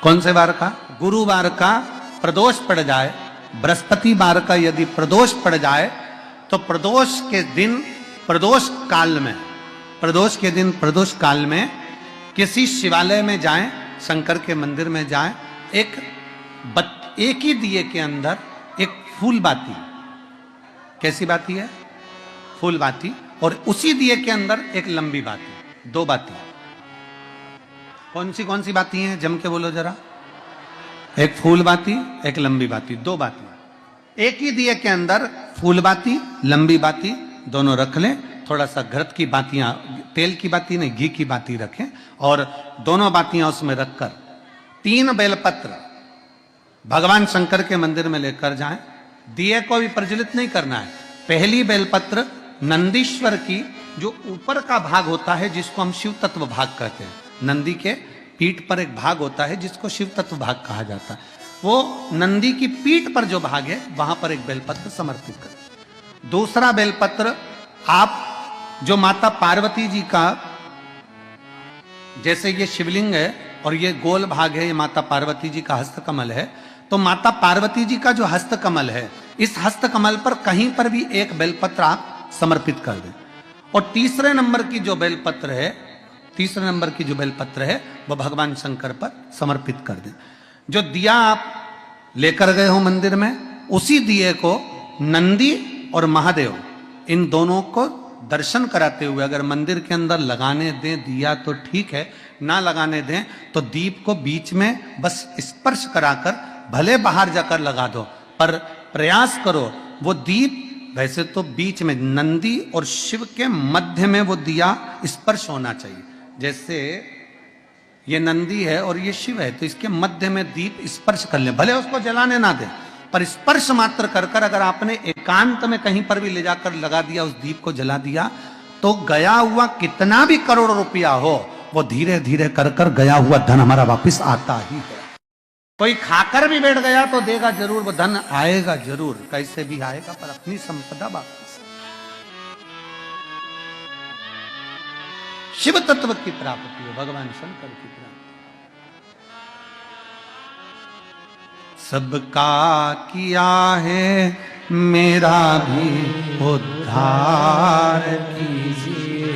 कौन से वार का? गुरुवार का प्रदोष पड़ जाए, बृहस्पतिवार का यदि प्रदोष पड़ जाए तो प्रदोष के दिन, प्रदोष काल में, प्रदोष के दिन प्रदोष काल में किसी शिवालय में जाएं, शंकर के मंदिर में जाएं, एक ही दिए के अंदर एक फूल बाती, कैसी बाती है? फूल बाती, और उसी दिए के अंदर एक लंबी बाती, दो बाती। कौन सी बाती हैं? जम के बोलो जरा। एक फूल बाती, एक लंबी बाती, दो बाती। एक ही दिए के अंदर फूल बाती, लंबी बाती दोनों रख लें। थोड़ा सा घृत की बातियां, तेल की बाती नहीं, घी की बाती रखें, और दोनों बातियां उसमें रखकर 3 बेलपत्र भगवान शंकर के मंदिर में लेकर जाएं। दिए को भी प्रज्वलित नहीं करना है। पहली बेलपत्र नंदीश्वर की, जो ऊपर का भाग होता है जिसको हम शिव तत्व भाग कहते हैं, नंदी के पीठ पर एक भाग होता है जिसको शिव तत्व भाग कहा जाता है, वो नंदी की पीठ पर जो भाग है वहां पर एक बेलपत्र समर्पित करें। दूसरा बेलपत्र आप जो माता पार्वती जी का, जैसे ये शिवलिंग है और ये गोल भाग है, ये माता पार्वती जी का हस्तकमल है, तो माता पार्वती जी का जो हस्तकमल है, इस हस्तकमल पर कहीं पर भी एक बेलपत्र आप समर्पित कर दें। और तीसरे नंबर की जो बेलपत्र है, तीसरे नंबर की जो बेलपत्र है वो भगवान शंकर पर समर्पित कर दें। जो दिया आप लेकर गए हो मंदिर में, उसी दिए को नंदी और महादेव इन दोनों को दर्शन कराते हुए अगर मंदिर के अंदर लगाने दें दिया तो ठीक है, ना लगाने दें तो दीप को बीच में बस स्पर्श कराकर भले बाहर जाकर लगा दो, पर प्रयास करो वो दीप, वैसे तो बीच में नंदी और शिव के मध्य में वो दिया स्पर्श होना चाहिए। जैसे ये नंदी है और ये शिव है, तो इसके मध्य में दीप स्पर्श कर ले, भले उसको जलाने ना दे, पर स्पर्श मात्र कर कर अगर आपने एकांत में कहीं पर भी ले जाकर लगा दिया, उस दीप को जला दिया, तो गया हुआ कितना भी करोड़ रुपया हो, वो धीरे धीरे कर कर गया हुआ धन हमारा वापस आता ही है। कोई खाकर भी बैठ गया तो देगा जरूर, वो धन आएगा जरूर, कैसे भी आएगा, पर अपनी संपदा वापस। शिव तत्व की प्राप्ति हो, भगवान शंकर की प्राप्ति। सबका किया है मेरा भी उद्धार कीजिए,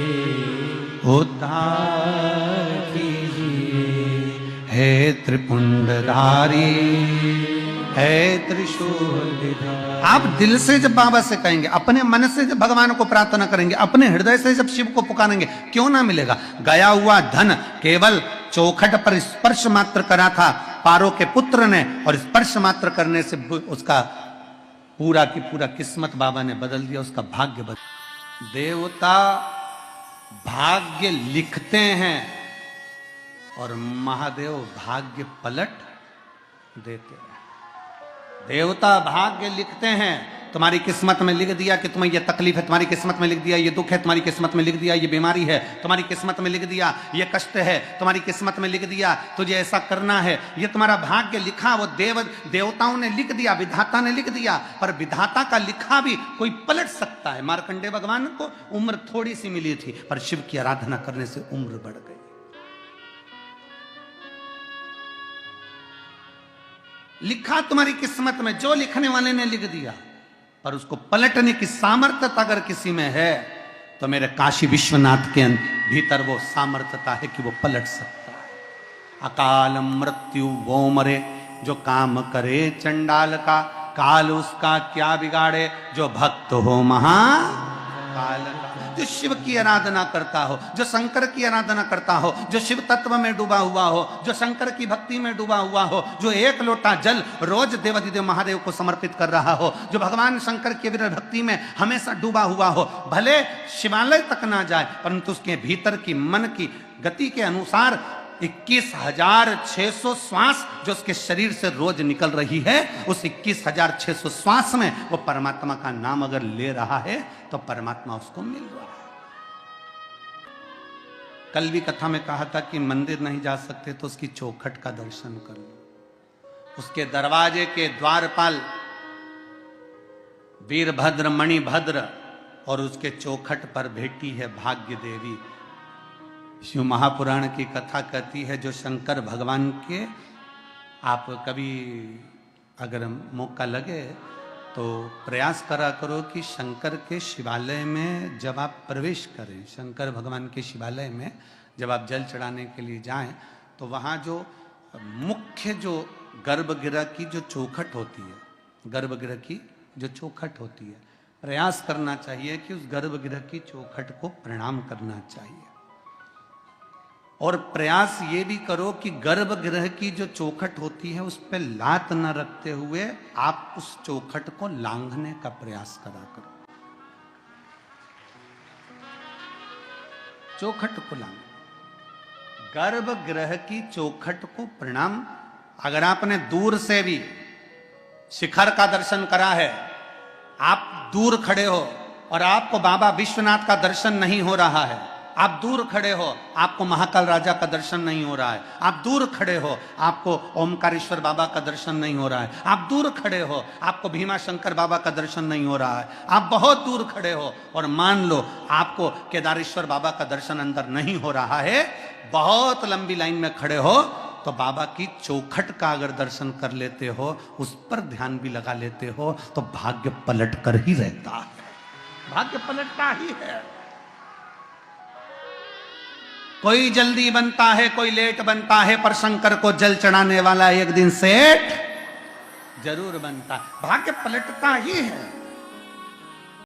उद्धार कीजिए, हे त्रिपुंडधारी, है त्रिशूल। आप दिल से जब बाबा से कहेंगे, अपने मन से जब भगवान को प्रार्थना करेंगे, अपने हृदय से जब शिव को पुकारेंगे, क्यों ना मिलेगा। गया हुआ धन केवल चौखट पर स्पर्श मात्र करा था पारो के पुत्र ने, और स्पर्श मात्र करने से उसका पूरा की पूरा किस्मत बाबा ने बदल दिया, उसका भाग्य बदल। देवता भाग्य लिखते हैं और महादेव भाग्य पलट देते हैं। देवता भाग्य लिखते हैं, तुम्हारी किस्मत में लिख दिया कि तुम्हें यह तकलीफ है, तुम्हारी किस्मत में लिख दिया ये दुख है, तुम्हारी किस्मत में लिख दिया ये बीमारी है, तुम्हारी किस्मत में लिख दिया ये कष्ट है, तुम्हारी किस्मत में लिख दिया तुझे ऐसा करना है, ये तुम्हारा भाग्य लिखा, वो देवताओं ने लिख दिया, विधाता ने लिख दिया, पर विधाता का लिखा भी कोई पलट सकता है। मार्कंडेय भगवान को उम्र थोड़ी सी मिली थी, पर शिव की आराधना करने से उम्र बढ़ गई। लिखा तुम्हारी किस्मत में, जो लिखने वाले ने लिख दिया, पर उसको पलटने की सामर्थ्यता अगर किसी में है, तो मेरे काशी विश्वनाथ के भीतर वो सामर्थ्यता है कि वो पलट सकता है। अकाल मृत्यु वो मरे, जो काम करे चंडाल का, काल उसका क्या बिगाड़े, जो भक्त हो महाकाल का। जो शिव की आराधना करता हो, जो शंकर की आराधना करता हो, जो शिव तत्व में डूबा हुआ हो, जो शंकर की भक्ति में डूबा हुआ हो, जो एक लोटा जल रोज देवाधिदेव महादेव को समर्पित कर रहा हो, जो भगवान शंकर की विरह भक्ति में हमेशा डूबा हुआ हो, भले शिवालय तक ना जाए, परंतु उसके भीतर की मन की गति के अनुसार 21,600 श्वास जो उसके शरीर से रोज निकल रही है, उस 21,600 श्वास में वो परमात्मा का नाम अगर ले रहा है, तो परमात्मा उसको मिल रहा है। कल भी कथा में कहा था कि मंदिर नहीं जा सकते तो उसकी चौखट का दर्शन कर लो। उसके दरवाजे के द्वारपाल वीरभद्र मणिभद्र और उसके चौखट पर बैठी है भाग्य देवी। शिव महापुराण की कथा कहती है, जो शंकर भगवान के आप कभी अगर मौका लगे तो प्रयास करा करो कि शंकर के शिवालय में जब आप प्रवेश करें, शंकर भगवान के शिवालय में जब आप जल चढ़ाने के लिए जाएं, तो वहाँ जो मुख्य जो गर्भगृह की जो चौखट होती है, गर्भगृह की जो चौखट होती है, प्रयास करना चाहिए कि उस गर्भगृह की चौखट को प्रणाम करना चाहिए। और प्रयास ये भी करो कि गर्भगृह की जो चौखट होती है उस पर लात न रखते हुए आप उस चौखट को लांघने का प्रयास करा करो। चौखट को लांघ, गर्भगृह की चौखट को प्रणाम। अगर आपने दूर से भी शिखर का दर्शन करा है, आप दूर खड़े हो और आपको बाबा विश्वनाथ का दर्शन नहीं हो रहा है, आप दूर खड़े हो आपको महाकाल राजा का दर्शन नहीं हो रहा है, आप दूर खड़े हो आपको ओमकारेश्वर बाबा का दर्शन नहीं हो रहा है, आप दूर खड़े हो आपको भीमा शंकर बाबा का दर्शन नहीं हो रहा है, आप बहुत दूर खड़े हो और मान लो आपको केदारेश्वर बाबा का दर्शन अंदर नहीं हो रहा है, बहुत लंबी लाइन में खड़े हो, तो बाबा की चौखट का अगर दर्शन कर लेते हो, उस पर ध्यान भी लगा लेते हो, तो भाग्य पलट कर ही रहता है, भाग्य पलटता ही है। कोई जल्दी बनता है, कोई लेट बनता है, पर शंकर को जल चढ़ाने वाला एक दिन सेठ जरूर बनता है, भाग्य पलटता ही है।